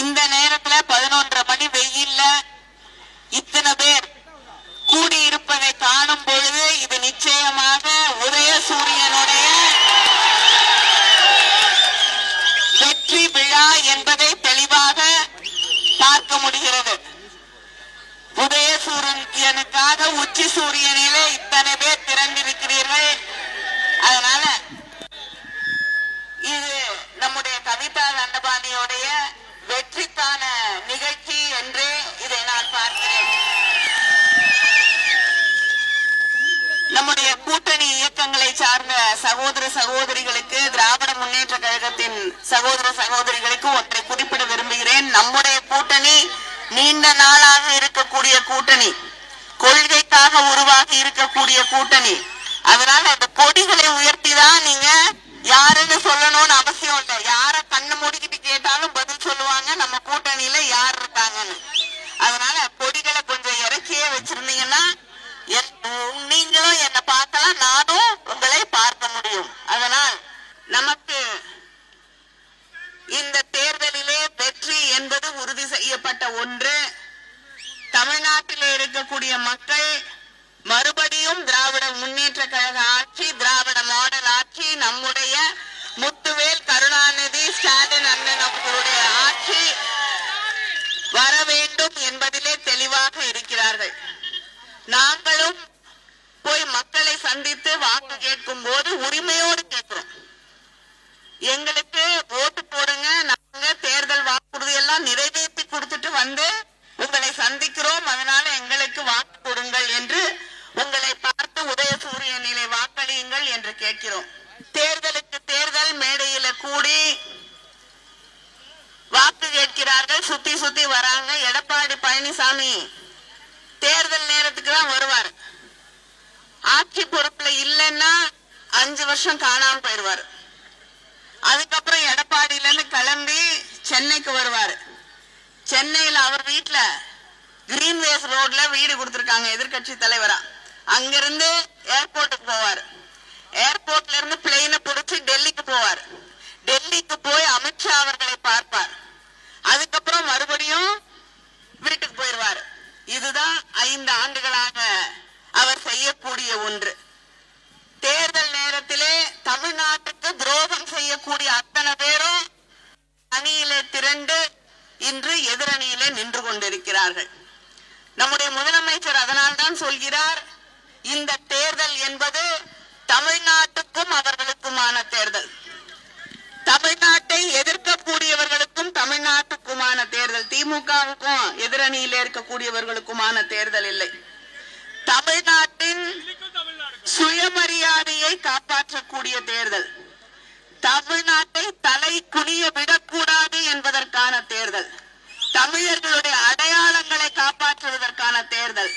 இந்த நேரத்துல 11:30 மணி வெயில்ல இத்தனை பேர் கூடியிருப்பதை காணும் பொழுது இது நிச்சயமாக உதயசூரியனுடைய வெற்றி விழா என்பதை தெளிவாக பார்க்க முடிகிறது. உதயசூரியனுக்காக உச்சி சூரியனிலே இத்தனை பேர் திரண்டிருக்கிறீர்கள். அதனால இது நம்முடைய கவிதா தண்டபாணியோடைய வெற்றிக்கான நிகழ்ச்சி என்று இதை நான் பார்க்கிறேன். நம்முடைய கூட்டணி இயக்கங்களை சார்ந்த சகோதர சகோதரிகளுக்கு, திராவிட முன்னேற்ற கழகத்தின் சகோதர சகோதரிகளுக்கு ஒன்றை குறிப்பிட விரும்புகிறேன். நம்முடைய கூட்டணி நீண்ட நாளாக இருக்கக்கூடிய கூட்டணி, கொள்கைக்காக உருவாகி இருக்கக்கூடிய கூட்டணி. அதனால அந்த கொடிகளை உயர்த்தி தான் நீங்க யாருன்னு சொல்லணும்னு அவசியம் இல்லை. யார கண்ணு மூடிக்கிட்டு கேட்டாலும் பதில் சொல்லுவாங்க நம்ம கூட்டணியில யார் இருக்காங்கன்னு. அதனால கொடிகளை கொஞ்சம் இறக்கியே வச்சிருந்தீங்கன்னா நீங்களும் என்ன பார்க்கலாம், நானும் உங்களை பார்க்க முடியும். அதனால் நமக்கு இந்த தேர்தலிலே வெற்றி என்பது உறுதி செய்யப்பட்ட ஒன்று. தமிழ்நாட்டிலே இருக்கக்கூடிய மக்கள் மறுபடியும் திராவிட முன்னேற்ற கழக ஆட்சி, திராவிட மாடல் ஆட்சி, நம்முடைய முத்துவேல் கருணாநிதி ஸ்டாலின் அண்ணன் அவர்களுடைய ஆட்சி வர வேண்டும் என்பதிலே தெளிவாக இருக்கிறார்கள். நாங்களும் போய் மக்களை சந்தித்து வாக்கு கேட்கும் போது உரிமையோடு கேட்கிறோம். எங்களுக்கு ஓட்டு போடுங்க, நாங்க தேர்தல் வாக்குறுதி எல்லாம் நிறைவேற்றி கொடுத்துட்டு வந்து உங்களை சந்திக்கிறோம், அதனால எங்களுக்கு வாக்கு கொடுங்கள் என்று உங்களை பார்த்து உதயசூரியனிலே வாக்களியுங்கள் என்று கேட்கிறோம். தேர்தலுக்கு தேர்தல் மேடையில கூடி வாக்கு கேட்கிறார்கள், சுத்தி சுத்தி வராங்க. எடப்பாடி பழனிசாமி தேர்தல் நேரத்துக்கு தான் வருவார். ஆட்சி பொறுப்புல இல்லைன்னா 5 வருஷம் காணாம போயிடுவார். அதுக்கப்புறம் எடப்பாடியில இருந்து கிளம்பி சென்னைக்கு வருவார். சென்னையில அவர் வீட்டுல கிரீன்வேஸ் ரோட்ல வீடு கொடுத்திருக்காங்க எதிர்கட்சி தலைவரா. அங்கிருந்து ஏர்போர்ட்டுக்கு போவார். ஏர்போர்ட்ல இருந்து பிளெயினை பிடிச்சி டெல்லிக்கு போவார். டெல்லிக்கு போய் அமித்ஷா அவர்களை பார்ப்பார். அதுக்கப்புறம் மறுபடியும் வீட்டுக்கு போயிடுவார். இதுதான் 5 ஆண்டுகளாக அவர் செய்யக்கூடிய ஒன்று. தேர்தல் நேரத்திலே தமிழ்நாட்டுக்கு துரோகம் செய்யக்கூடிய அத்தனை பேரும் அணியிலே திரண்டு இன்று எதிரணியிலே நின்று கொண்டிருக்கிறார்கள். நம்முடைய முதலமைச்சர் அதனால்தான் சொல்கிறார், இந்த தேர்தல் என்பது தமிழ்நாட்டுக்கும் அவர்களுக்குமான தேர்தல், தமிழ்நாட்டை எதிர்க்கக்கூடியவர்களுக்கும் தமிழ்நாட்டுக்குமான தேர்தல், திமுகவுக்கும் எதிரணியிலே இருக்கக்கூடியவர்களுக்குமான தேர்தல் இல்லை. தமிழ்நாட்டின் சுயமரியாதையை காப்பாற்றக்கூடிய தேர்தல், தமிழ்நாட்டை தலை குனிய விடக்கூடாது என்பதற்கான தேர்தல், தமிழர்களுடைய அடையாளங்களை காப்பாற்றுவதற்கான தேர்தல்,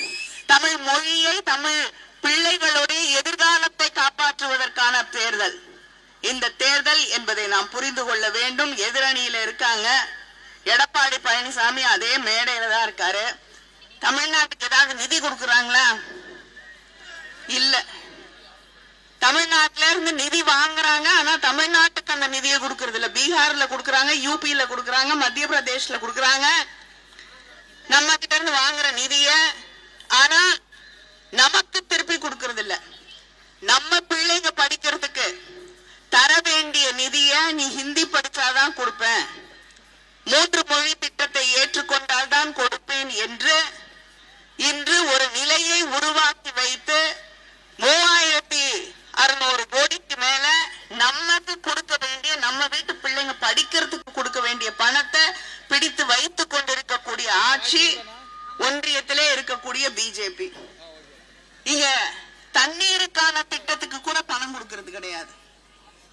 தமிழ் மொழியை, தமிழ் பிள்ளைகளுடைய எதிர்காலத்தை காப்பாற்றுவதற்கான தேர்தல். இந்த தேர்தல் என்பதை நாம் புரிந்து கொள்ள வேண்டும். எதிரணியில இருக்காங்க. எடப்பாடி பழனிசாமி அதே மேடையில தான் இருக்காரு. தமிழ்நாட்டுக்கு ஏதாவது நிதி கொடுக்கறாங்களா? இல்ல. தமிழ்நாட்டில இருந்து நிதி வாங்குறாங்க, ஆனா தமிழ்நாட்டுக்கு அந்த நிதியை கொடுக்கறது இல்ல. பீகார்ல கொடுக்கறாங்க, யூபியில கொடுக்கறாங்க, மத்திய பிரதேஷ்ல கொடுக்கறாங்க. நம்ம கிட்ட இருந்து வாங்குற நிதிய ஆனா நமக்கு திருப்பி கொடுக்கறது இல்ல. நம்ம பிள்ளைங்க படிக்கிறதுக்கு தர வேண்டிய நிதிய நீ ஹிந்தி படிச்சாதான் கொடுப்பேன், 3 மொழி திட்டத்தை ஏற்றுக்கொண்டால் தான் கொடுப்பேன் என்று இன்று ஒரு நிலையை உருவாக்கி வைத்து 3600 கோடிக்கு மேல நமக்கு கொடுக்க வேண்டிய, நம்ம வீட்டு பிள்ளைங்க படிக்கிறதுக்கு கொடுக்க வேண்டிய பணத்தை பிடித்து வைத்துக் கொண்டிருக்கக்கூடிய ஆட்சி ஒன்றியத்திலே இருக்கக்கூடிய பிஜேபி. இங்க தண்ணீருக்கான திட்டத்துக்கு கூட பணம் கொடுக்கிறது கிடையாது.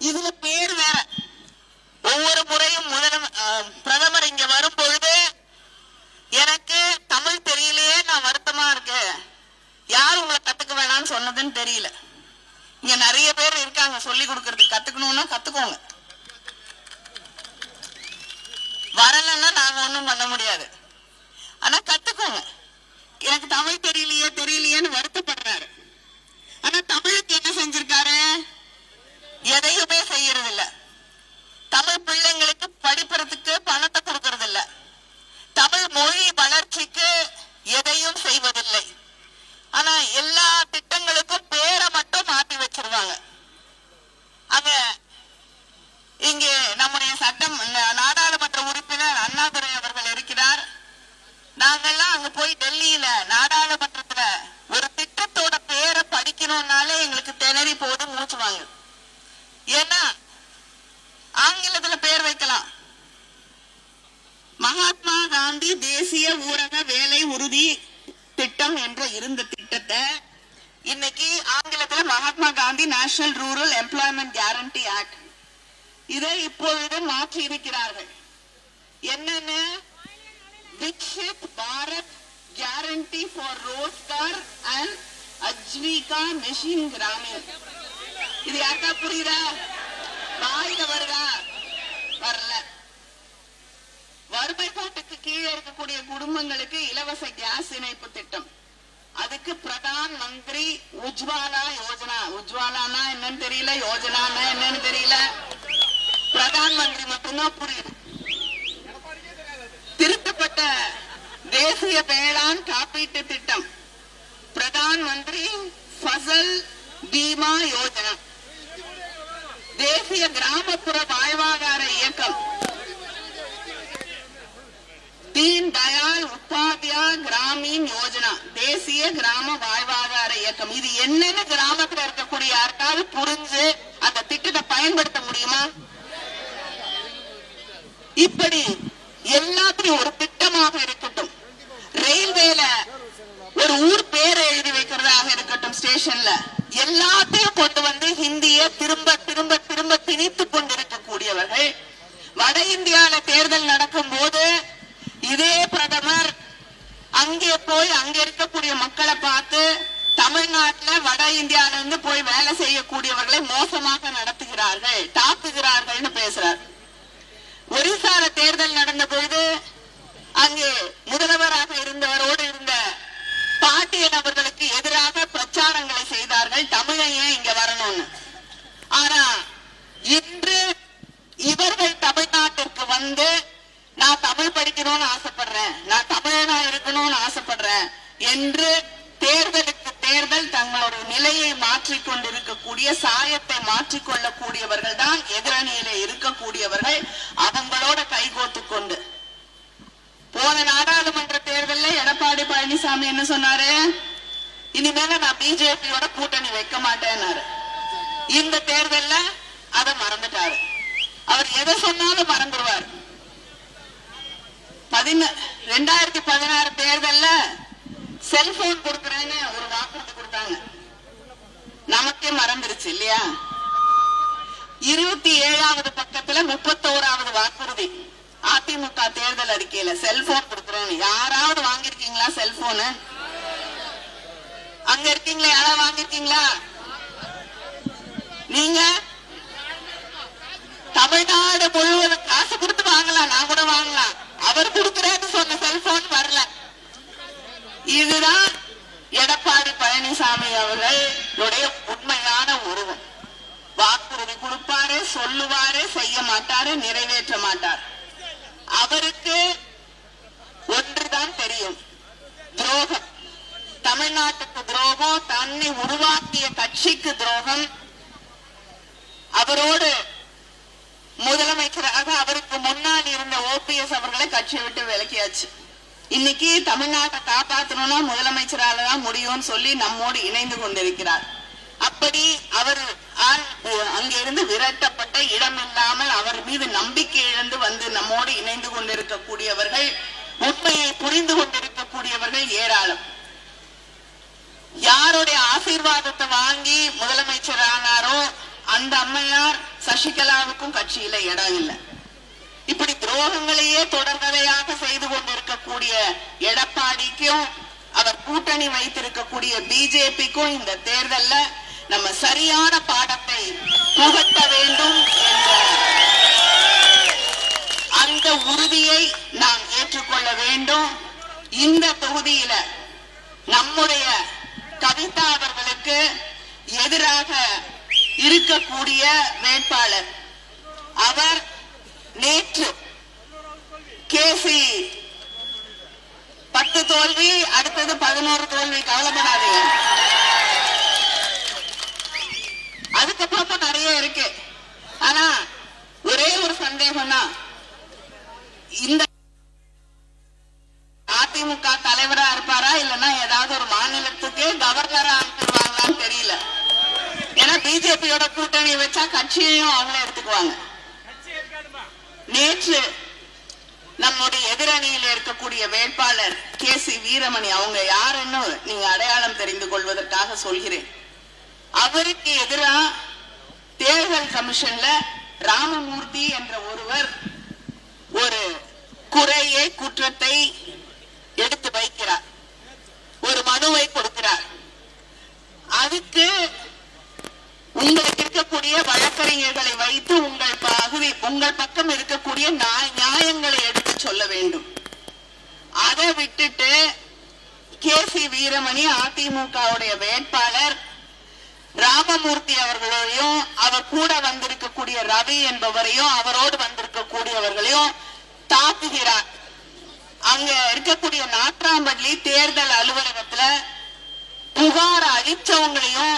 இதுல பேர் வேற. ஒவ்வொரு முறையும் பிரதமர் இங்க வரும் பொழுது எனக்கு தமிழ் தெரியலையே, நான் வருத்தமா இருக்கேன், யார் உங்களை கத்துக்க வேணாம்னு சொன்னதுன்னு தெரியல. இங்க நிறைய பேர் இருக்காங்க சொல்லி கொடுக்கறதுக்கு. கத்துக்கணும்னா கத்துக்கோங்க, வரலன்னா நாங்க ஒண்ணும் பண்ண முடியாது. ஆனா கத்துக்கோங்க. எனக்கு தமிழ் தெரியலையேன்னு வருத்தப்படுறாரு. ஆனா தமிழுக்கு என்ன செஞ்சிருக்காரு? எதையுமே செய்யறது இல்ல. தமிழ் பிள்ளைங்களுக்கு படிப்பறதுக்கு பணத்தை கொடுக்கறது இல்ல. நாங்கெல்லாம் அங்க போய் டெல்லியில நாடாளுமன்றத்துல ஒரு திட்டத்தோட பேரை படிக்கணும்னாலே எங்களுக்கு திணறி போது மூச்சு வாங்க. ஏன்னா ஆங்கிலத்துல பேர் வைக்கலாம். மகாத்மா காந்தி தேசிய ஊரக வேலை உறுதி திட்டம் என்ற இருந்த திட்டத்தை இன்னைக்கு ஆங்கிலத்துல Mahatma Gandhi national rural employment guarantee act, இதை இப்பொழுது மாற்றி இருக்கிறார்கள். என்னன்னு? Viksit Bharat guarantee for Rozgar and Ajeevika mission Grameen. இது யாருக்கா புரியுதா? வாயில வருதா? வரல. வறுமை கோட்டுக்கு கீழே இருக்கக்கூடிய குடும்பங்களுக்கு இலவச கேஸ் இணைப்பு திட்டம், அதுக்கு பிரதான் மந்திரி உஜ்வாலா யோஜனா. உஜ்வாலானா என்னன்னு தெரியல, யோஜனானா என்னன்னு தெரியல, பிரதான் மந்திரி மட்டும்தான் புரியுது. திருத்தப்பட்ட தேசிய வேளாண் காப்பீட்டு திட்டம், பிரதான் மந்திரி ஃபசல் பீமா யோஜனா. தேசிய கிராமப்புற வாழ்வாதார இயக்கம், தீன் தயாள் உபாத்யா கிராமீன் யோஜனா, தேசிய கிராம வாழ்வாதார இயக்கம். இது என்னன்னு கிராமத்துல இருக்கக்கூடிய யாருக்காவது புரிஞ்சு அந்த திட்டத்தை பயன்படுத்த முடியுமா? இப்படி எல்லாத்தையும் ஒரு திட்டமாக இருக்கட்டும், ரயில்வேல ஒரு ஊர் பேரை எழுதி வைக்கிறதாக இருக்கட்டும், ஸ்டேஷன்ல எல்லாத்தையும் கொண்டு வந்து ஹிந்தியை திரும்ப திரும்ப திரும்ப திணித்து கொண்டிருக்கக்கூடியவர்கள். வட இந்தியால தேர்தல் நடக்கும் போது இதே பிரதமர் அங்கே போய் அங்க இருக்கக்கூடிய மக்களை பார்த்து தமிழ்நாட்டில் வட இந்தியால இருந்து போய் வேலை செய்யக்கூடியவர்களை மோசமாக நடத்துகிறார்கள், தாக்குகிறார்கள் பேசுறார். ஒரிசால தேர்தல் நடந்த பொழுது அங்கே முதல்வராக இருந்தவரோடு இருந்த பாட்டியன் அவர்களுக்கு எதிராக பிரச்சாரங்களை செய்தார்கள், தமிழன் ஏன் இங்க வரணும்னு. ஆனா இன்று இவர்கள் தமிழ்நாட்டிற்கு வந்து நான் தமிழ் படிக்கணும்னு ஆசைப்படுறேன், நான் தமிழனா இருக்கணும்னு ஆசைப்படுறேன் என்று தேர்தலுக்கு தேர்தல் தங்களுடைய நிலையை மாற்றிக்கொண்டிருக்கக்கூடிய, சாயத்தை மாற்றிக்கொள்ளக்கூடியவர்கள் தான் எதிரணியில இருக்கக்கூடியவர்கள். அவங்களோட கைகோத்து கொண்டு போன நாடாளுமன்ற தேர்தலில் எடப்பாடி பழனிசாமி என்ன சொன்னாரு? இனிமேல நான் பிஜேபியோட கூட்டணி வைக்க மாட்டேன்னாரு. இந்த தேர்தல்ல அதை மறந்துட்டாரு. அவர் எதை சொன்னாலும் மறந்துடுவார். 2016 தேர்தல்ல செல்போன் கொடுக்கறேன்னு ஒரு வாக்குறுதி கொடுத்தாங்க, நமக்கே மறந்துருச்சு இல்லையா? 27வது பக்கத்துல 31வது வாக்குறுதி அதிமுக தேர்தல் அறிக்கையில செல்போன் கொடுக்கறேன்னு. யாராவது வாங்கிருக்கீங்களா செல்போனு? அங்க இருக்கீங்களா? யாராவது வாங்கிருக்கீங்களா? நீங்க தமிழ்நாடு முழுவதும் காசு கொடுத்து வாங்கலாம், நான் கூட வாங்கலாம். அவர் கொடுக்கிறேன்னு சொன்ன செல்போன் வரல. இதுதான் எடப்பாடி பழனிசாமி அவர்களுடைய உண்மையான உருவம். வாக்குறுதி கொடுப்பாரு, சொல்லுவாரு, செய்ய மாட்டாரு, நிறைவேற்ற மாட்டார். அவருக்கு ஒன்றுதான் தெரியும், துரோகம். தமிழ்நாட்டுக்கு துரோகம், தன்னை உருவாக்கிய கட்சிக்கு துரோகம். அவரோடு முதலமைச்சராக அவருக்கு முன்னால் இருந்த ஓபிஎஸ் அவர்களை கட்சியை விட்டு விலக்கியாச்சு. இன்னைக்கு தமிழ்நாட்டை காப்பாற்றணும்னா முதலமைச்சரால தான் முடியும்னு சொல்லி நம்மோடு இணைந்து கொண்டிருக்கிறார். அப்படி அவர் அங்கிருந்து விரட்டப்பட்ட இடமில்லாமல் அவர் மீது நம்பிக்கை இழந்து வந்து நம்மோடு இணைந்து கொண்டிருக்கக்கூடியவர்கள், உண்மையை புரிந்து கொண்டிருக்கக்கூடியவர்கள் ஏராளம். யாருடைய ஆசீர்வாதத்தை வாங்கி முதலமைச்சர் ஆனாரோ அந்த அம்மையார் சசிகலாவுக்கும் கட்சியில இடம் இல்லை. இப்படி துரோகங்களையே தொடர்கதையாக செய்து கொண்டிருக்கக்கூடிய எடப்பாடிக்கும் அவர் கூட்டணி வைத்திருக்கக்கூடிய பிஜேபிக்கும் இந்த தேர்தல்ல நம்ம சரியான பாடத்தை புகட்ட வேண்டும் என்ற அந்த உறுதியை நாம் ஏற்றுக்கொள்ள வேண்டும். இந்த தொகுதியில நம்முடைய கவிதா அவர்களுக்கு எதிராக இருக்கக்கூடிய வேட்பாளர், அவர் நேற்று கேசி 10 தோல்வி, அடுத்தது 11 தோல்வி. கவலைப்படாதீங்க, அதுக்கப்புறம் நிறைய இருக்கு. ஆனா ஒரே ஒரு சந்தேகம் தான், இந்த அதிமுக ஆக்குவாரா இல்லைன்னா ஏதாவது ஒரு மாநிலத்துக்கே கவர்னரா ஆக்கிடுவாங்களான்னு தெரியல. ஏன்னா பிஜேபியோட கூட்டணி வச்சா கட்சியையும் அவங்களே எடுத்துக்குவாங்க. நேற்று நம்முடைய எதிரணியில் இருக்கக்கூடிய வேட்பாளர் கே.சி. வீரமணி, அவங்க யாருன்னு நீங்க அடையாளம் தெரிந்து கொள்வதற்காக சொல்கிறேன். அவருக்கு எதிராக தேர்தல் கமிஷன்ல ராமமூர்த்தி என்ற ஒருவர் ஒரு குறையை குற்றத்தை எடுத்து வைக்கிறார், ஒரு மனுவை கொடுக்கிறார். அதுக்கு உங்களுக்கு இருக்கக்கூடிய வழக்கறிஞர்களை வைத்து உங்கள் பக்கம் இருக்கக்கூடிய நியாயங்களை எடுத்து சொல்ல வேண்டும். அதை விட்டுட்டு கே.சி. வீரமணி அதிமுகவுடைய வேட்பாளர் ராமமூர்த்தி அவர்களையும் அவர் கூட வந்திருக்கக்கூடிய ரவி என்பவரையும் அவரோடு வந்திருக்கக்கூடியவர்களையும் தாக்குகிறார். அங்க இருக்கக்கூடிய நாட்ராம்பள்ளி தேர்தல் அலுவலகத்துல புகார் அளிச்சவங்களையும்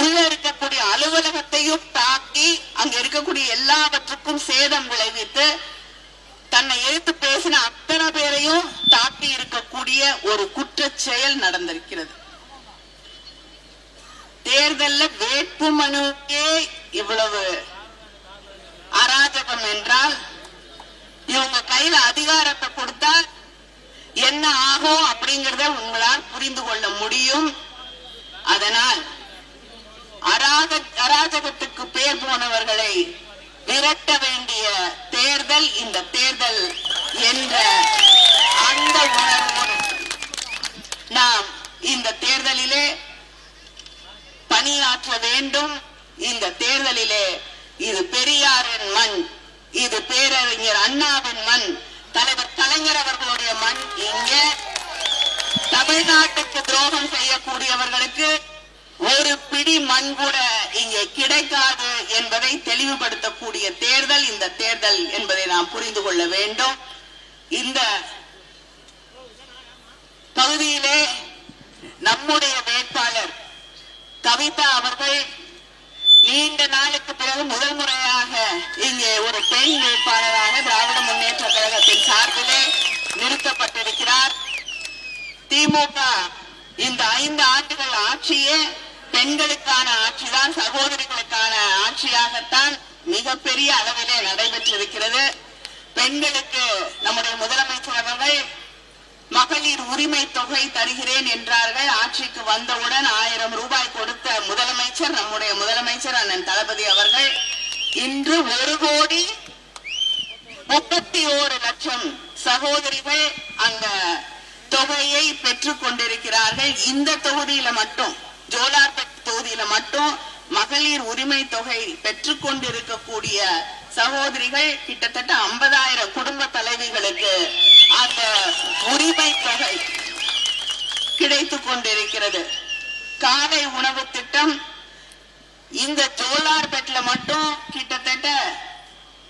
உள்ள இருக்கக்கூடிய அலுவலகத்தையும் தாக்கி அங்க இருக்கக்கூடிய எல்லாவற்றுக்கும் சேதம் விளைவித்து தன்னை எழுத்து பேசின அத்தனை பேரையும் தாக்கி இருக்கக்கூடிய ஒரு குற்ற செயல் நடந்திருக்கிறது. தேர்தல்ல வேட்பு மனுக்கே இவ்வளவு அராஜகம் என்றால் இவங்க கையில அதிகாரத்தை கொடுத்தா என்ன ஆகும் அப்படிங்கறத உங்களால் புரிந்து கொள்ள முடியும். அதனால் அராஜகத்துக்கு பேர் போனவர்களை விரட்ட வேண்டிய தேர்தல் இந்த தேர்தல் என்ற அந்த உணர்வோடு நாம் இந்த தேர்தலிலே பணியாற்ற வேண்டும். இந்த தேர்தலிலே இது பெரியாரின் மண், இது பேரறிஞர் அண்ணாவின் மண், தலைவர் கலைஞர் அவர்களுடைய மண். இங்க தமிழ்நாட்டுக்கு துரோகம் செய்யக்கூடியவர்களுக்கு ஒரு பிடி மண் கூட இங்கே கிடைக்காது என்பதை தெளிவுபடுத்தக்கூடிய தேர்தல் இந்த தேர்தல் என்பதை நாம் புரிந்து கொள்ள வேண்டும். இந்த பகுதியிலே நம்முடைய வேட்பாளர் கவிதா அவர்கள் நீண்ட நாளுக்கு பிறகு முதல் முறையாக இங்கே ஒரு பெண் வேட்பாளராக திராவிட முன்னேற்ற கழகத்தின் சார்பிலே நிறுத்தப்பட்டிருக்கிறார். திமுக இந்த 5 ஆண்டுகள் ஆட்சியே பெண்களுக்கான ஆட்சிதான், சகோதரிகளுக்கான ஆட்சியாகத்தான் மிகப்பெரிய அளவிலே நடைபெற்றிருக்கிறது. பெண்களுக்கு நம்முடைய முதலமைச்சர் அவர்கள் மகளிர் உரிமை தொகை தருகிறேன் என்றார்கள். ஆட்சிக்கு வந்தவுடன் 1000 ரூபாய் கொடுத்த முதலமைச்சர் நம்முடைய முதலமைச்சர் அண்ணன் தளபதி அவர்கள் இன்று 1,31,00,000 சகோதரிகள் அந்த தொகையை பெற்றுக் கொண்டிருக்கிறார்கள். இந்த தொகுதியில மட்டும், ஜோலார்பேட் தொகுதியில மட்டும் மகளிர் உரிமை தொகை பெற்றுக் கொண்டிருக்கக்கூடிய சகோதரிகள் கிட்டத்தட்ட 50,000 குடும்ப தலைவிகளுக்கு அந்த உரிமை தொகை கிடைத்துக் கொண்டிருக்கிறது. காலை உணவு திட்டம் இந்த ஜோலார்பேட்ல மட்டும் கிட்டத்தட்ட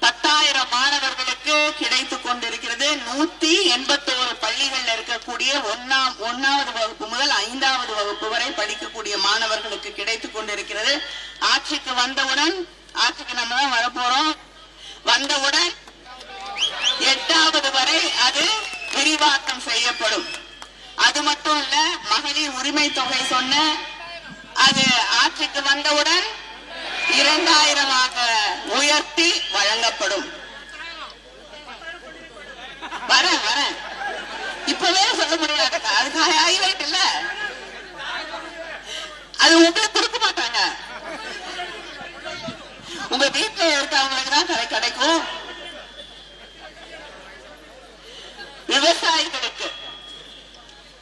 10,000 மாணவர்களுக்கு கிடைத்துக் கொண்டிருக்கிறது. 181 பள்ளிகள் இருக்கக்கூடிய 1வது வகுப்பு முதல் 5வது வகுப்பு வரை படிக்கக்கூடிய மாணவர்களுக்கு கிடைத்துக் கொண்டிருக்கிறது. ஆட்சிக்கு வந்தவுடன், ஆட்சிக்கு நம்ம தான் வரப்போறோம், வந்தவுடன் 8வது வரை அது விரிவாக்கம் செய்யப்படும். அது மட்டும் இல்ல, மகளிர் உரிமை தொகை சொன்ன அது ஆட்சிக்கு வந்தவுடன் 2000 உயர்த்தி வழங்கப்படும். வரேன் இப்பவே சொல்ல முடியாது, அதுக்காக ஹைலைட் இல்ல, அது உங்களுக்கு கொடுக்க மாட்டாங்க. உங்க வீட்டுல இருக்கவங்களுக்கு தான் கிடைக்கும். விவசாயிகளுக்கு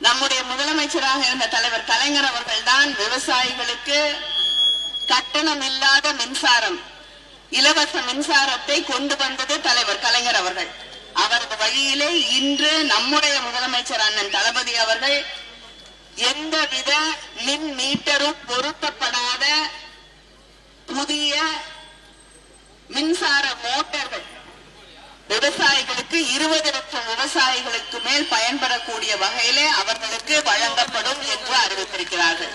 நம்முடைய முதலமைச்சராக இருந்த தலைவர் கலைஞர் அவர்கள் தான் விவசாயிகளுக்கு கட்டணம் இல்லாத மின்சாரம், இலவச மின்சாரத்தை கொண்டு வந்தது தலைவர் கலைஞர் அவர்கள். அவரது வழியிலே இன்று நம்முடைய முதலமைச்சர் அண்ணன் தளபதி அவர்கள் எந்தவித மின் மீட்டரும் பொருத்தப்படாத புதிய மின்சார மோட்டார்கள் விவசாயிகளுக்கு 20 லட்சம் விவசாயிகளுக்கு மேல் பயன்படக்கூடிய வகையிலே அவர்களுக்கு வழங்கப்படும் என்று அறிவித்திருக்கிறார்கள்.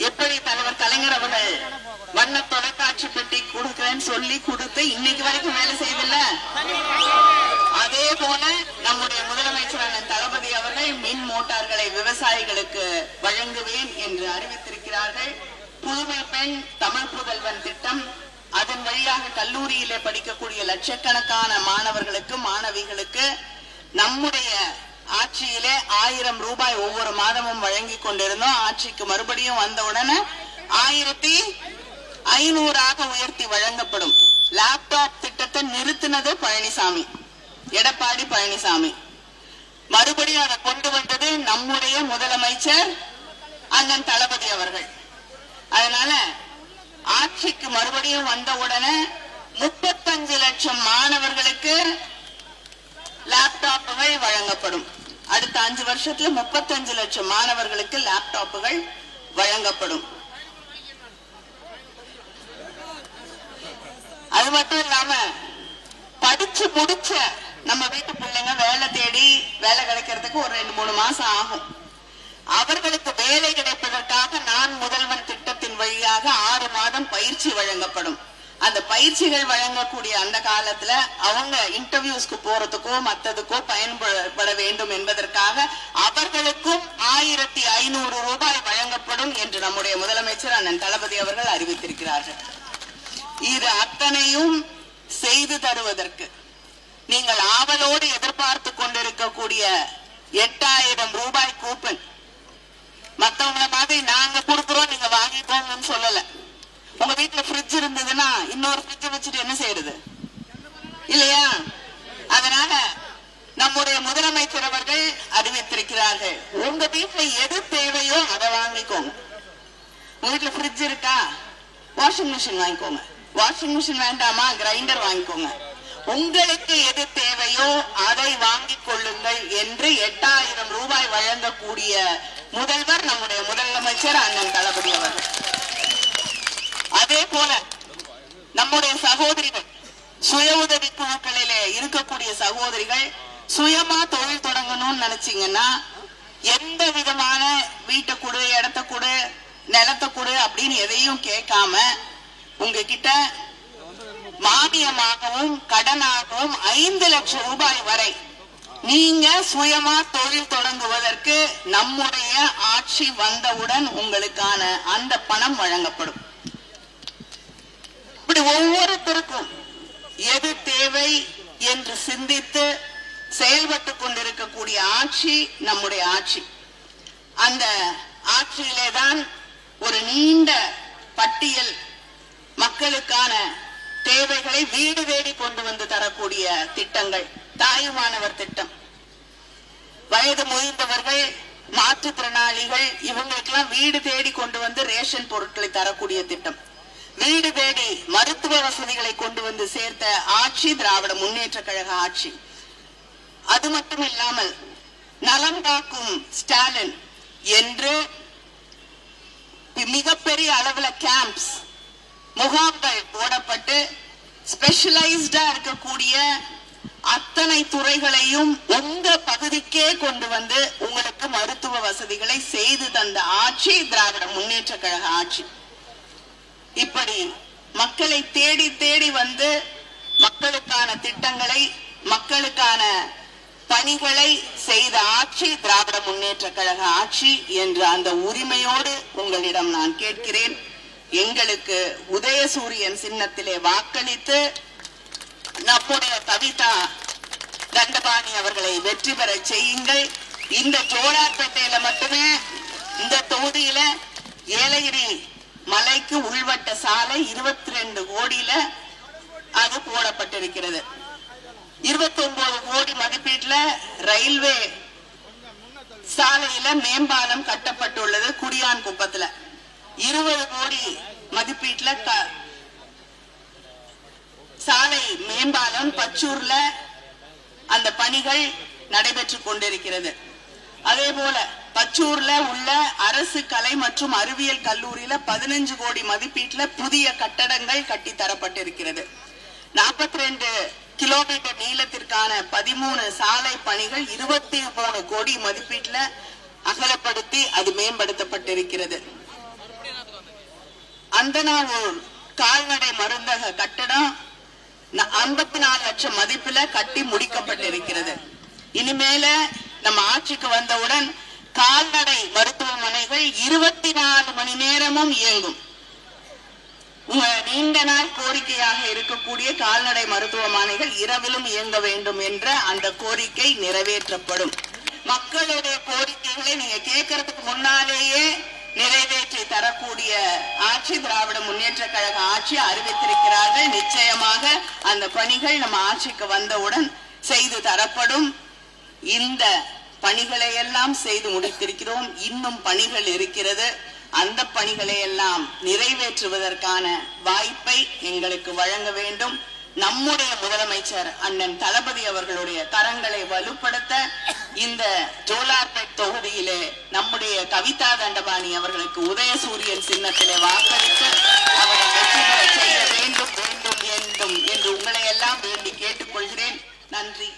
எப்படி தலைவர் கலைஞர் அவர்கள் வண்ண தொலைக்காட்சி பெட்டி கொடுக்கிறேன்னு சொல்லி கொடுத்து இன்னைக்கு வரைக்கும் வேலை செய்யவில்லை, அதே போல நம்முடைய முதலமைச்சர் தளபதி அவர்கள் மோட்டார்களை விவசாயிகளுக்கு வழங்குவேன் என்று அறிவித்திருக்கிறார்கள். புதுமை பெண் தமிழ் புதல்வன் திட்டம், அதன் வழியாக கல்லூரியிலே படிக்கக்கூடிய லட்சக்கணக்கான மாணவர்களுக்கு மாணவிகளுக்கு நம்முடைய ஆட்சியிலே 1000 ரூபாய் ஒவ்வொரு மாதமும் வழங்கி கொண்டிருந்தோம். ஆட்சிக்கு மறுபடியும் வந்தவுடனே 1500 உயர்த்தி வழங்கப்படும். லேப்டாப் திட்டத்தை நிறுத்தினது பழனிசாமி, எடப்பாடி பழனிசாமி. மறுபடியும் அதை கொண்டு வந்தது நம்முடைய முதலமைச்சர் அண்ணன் தளபதி அவர்கள். அதனால ஆட்சிக்கு மறுபடியும் வந்தவுடனே 35 லட்சம் மாணவர்களுக்கு லேப்டாப்புகள் வழங்கப்படும். அடுத்த 5 வருஷத்துல 35 லட்சம் மாணவர்களுக்கு லேப்டாப்புகள் வழங்கப்படும். அது மட்டும் இல்லாம படிச்சு முடிச்ச நம்ம வீட்டு பிள்ளைங்க வேலை தேடி வேலை கிடைக்கிறதுக்கு ஒரு 2-3 மாசம் ஆகும். அவர்களுக்கு வேலை கிடைப்பதற்காக நான் முதல்வன் திட்டத்தின் வழியாக 6 மாதம் பயிற்சி வழங்கப்படும். அந்த பயிற்சிகள் வழங்கக்கூடிய அந்த காலத்துல அவங்க இன்டர்வியூஸ்க்கு போறதுக்கோ மற்றதுக்கோ பயன்பட வேண்டும் என்பதற்காக அவர்களுக்கும் 1500 ரூபாய் வழங்கப்படும் என்று நம்முடைய முதலமைச்சர் அண்ணன் தளபதி அவர்கள் அறிவித்திருக்கிறார்கள். இது அத்தனையும் செய்து தருவதற்கு நீங்கள் ஆவலோடு எதிர்பார்த்து கொண்டிருக்கக்கூடிய 8000 ரூபாய் கூப்பன், மத்தவங்கள மாதிரி நாங்க கொடுக்கிறோம் நீங்க வாங்கிக்கோங்கன்னு சொல்லல. உங்க வீட்டுல ஃப்ரிட்ஜ் இருந்ததுன்னா இன்னொரு ஃப்ரிட்ஜ் வச்சுட்டு என்ன செய்யறது இல்லையா? அதனால நம்முடைய முதலமைச்சர் அவர்கள் அறிவித்திருக்கிறார்கள், உங்க வீட்டுல எது தேவையோ அதை வாங்கிக்கோங்க. உங்க வீட்டுல ஃப்ரிட்ஜ் இருக்கா, வாஷிங் மிஷின் வாங்கிக்கோங்க. வாஷிங் மிஷின் வேண்டாமா, கிரைண்டர் வாங்கிக்கோங்க. உங்களுக்கு எது தேவையோ அதை வாங்கிக் கொள்ளுங்கள் என்று 8000 ரூபாய் வழங்கக்கூடிய முதல்வர் நம்முடைய முதலமைச்சர் அண்ணன் தளபதி அவர்கள். அதே போல நம்முடைய சகோதரிகள், சுய உதவி குழுக்களிலே இருக்கக்கூடிய சகோதரிகள் சுயமா தொழில் தொடங்கணும்னு நினைச்சீங்கன்னா எந்த விதமான வீட்டை கொடு, இடத்த கொடு, நிலத்தை கொடு அப்படின்னு எதையும் கேட்காம உங்ககிட்ட மானியமாகவும் கடனாகவும் 5 லட்சம் ரூபாய் வரை நீங்க சுயமா தொழில் தொடங்குவதற்கு நம்முடைய ஆட்சி வந்தவுடன் உங்களுக்கான அந்த பணம் வழங்கப்படும். இப்படி ஒவ்வொருத்தருக்கும் எது தேவை என்று சிந்தித்து செயல்பட்டுக் கொண்டிருக்கக்கூடிய ஆட்சி நம்முடைய ஆட்சி. அந்த ஆட்சியிலேதான் ஒரு நீண்ட பட்டியல் மக்களுக்கான தேவைகளை வீடு தேடி கொண்டு வந்து தரக்கூடிய திட்டங்கள். தாயுமானவர் திட்டம், வயது முதிர்ந்தவர்கள், மாற்றுத்திறனாளிகள் இவங்களுக்கெல்லாம் வீடு தேடி கொண்டு வந்து ரேஷன் பொருட்களை தரக்கூடிய திட்டம். வீடு தேடி மருத்துவ வசதிகளை கொண்டு வந்து சேர்த்த ஆட்சி திராவிட முன்னேற்ற கழக ஆட்சி. அது மட்டும் இல்லாமல் நலம் காக்கும் ஸ்டாலின் என்று மிகப்பெரிய அளவுல கேம்ப்ஸ், முகாம்கள் போடப்பட்டு ஸ்பெஷலைஸ்டா இருக்கக்கூடிய அத்தனை துறைகளையும் உங்க பகுதிக்கே கொண்டு வந்து உங்களுக்கு மருத்துவ வசதிகளை செய்து தந்த ஆட்சி திராவிட முன்னேற்ற கழக ஆட்சி. இப்படி மக்களை தேடி தேடி வந்து மக்களுக்கான திட்டங்களை, மக்களுக்கான பணிகளை செய்த ஆட்சி திராவிட முன்னேற்ற கழக ஆட்சி என்ற அந்த உரிமையோடு உங்களிடம் நான் கேட்கிறேன். எங்களுக்கு உதயசூரியன் சின்னத்திலே வாக்களித்து நம்முடைய கவிதா தண்டபாணி அவர்களை வெற்றி பெற செய்யுங்கள். இந்த ஜோலார்பேட்டையில மட்டுமே இந்த தொகுதியில ஏலகிரி மலைக்கு உள்வட்ட சாலை 22 கோடியில அது போடப்பட்டிருக்கிறது. 29 கோடி மதிப்பீட்டுல ரயில்வே சாலையில மேம்பாலம் கட்டப்பட்டுள்ளது. குடியான் குப்பத்துல 20 கோடி மதிப்பீட்டுல சாலை மேம்பாலம் பச்சூர்ல அந்த பணிகள் நடைபெற்றுக் கொண்டிருக்கிறது. அதே போல பச்சூர்ல உள்ள அரசு கலை மற்றும் அறிவியல் கல்லூரியில 15 கோடி மதிப்பீட்டுல புதிய கட்டடங்கள் கட்டி தரப்பட்டிருக்கிறது. 42 கிலோமீட்டர் நீளத்திற்கான 13 சாலை பணிகள் 23 கோடி மதிப்பீட்டுல அகலப்படுத்தி அது மேம்படுத்தப்பட்டிருக்கிறது. அந்தனாவூர் கால்நடை மருந்தக கட்டடம் 54 லட்சம் மதிப்புல கட்டி முடிக்கப்பட்டிருக்கிறது. இனிமேல நம்ம ஆட்சிக்கு வந்தவுடன் கால்நடை மருத்துவமனைகள் 24 மணி நேரமும் இயங்கும். உங்க நீண்ட நாள் கோரிக்கையாக இருக்கக்கூடிய கால்நடை மருத்துவமனைகள் இரவிலும் இயங்க வேண்டும் என்ற அந்த கோரிக்கை நிறைவேற்றப்படும். மக்களுடைய கோரிக்கைகளை நீங்க கேட்கறதுக்கு முன்னாலேயே நிறைவேற்றி தரக்கூடிய ஆட்சி திராவிட முன்னேற்ற கழக ஆட்சி அறிவித்திருக்கிறார்கள். நிச்சயமாக அந்த பணிகள் நம்ம ஆட்சிக்கு வந்தவுடன் செய்து தரப்படும். இந்த பணிகளை எல்லாம் செய்து முடித்திருக்கிறோம். இன்னும் பணிகள் இருக்கிறது. அந்த பணிகளை எல்லாம் நிறைவேற்றுவதற்கான வாய்ப்பை எங்களுக்கு வழங்க வேண்டும். நம்முடைய முதலமைச்சர் அண்ணன் தளபதி அவர்களுடைய கரங்களை வலுப்படுத்த இந்த ஜோலார்பேட் தொகுதியிலே நம்முடைய கவிதா தண்டபாணி அவர்களுக்கு உதயசூரியன் சின்னத்திலே வாக்களித்து அவரை வெற்றி பெற செய்ய வேண்டும் வேண்டும் என்று உங்களை எல்லாம் வேண்டி கேட்டுக்கொள்கிறேன். நன்றி.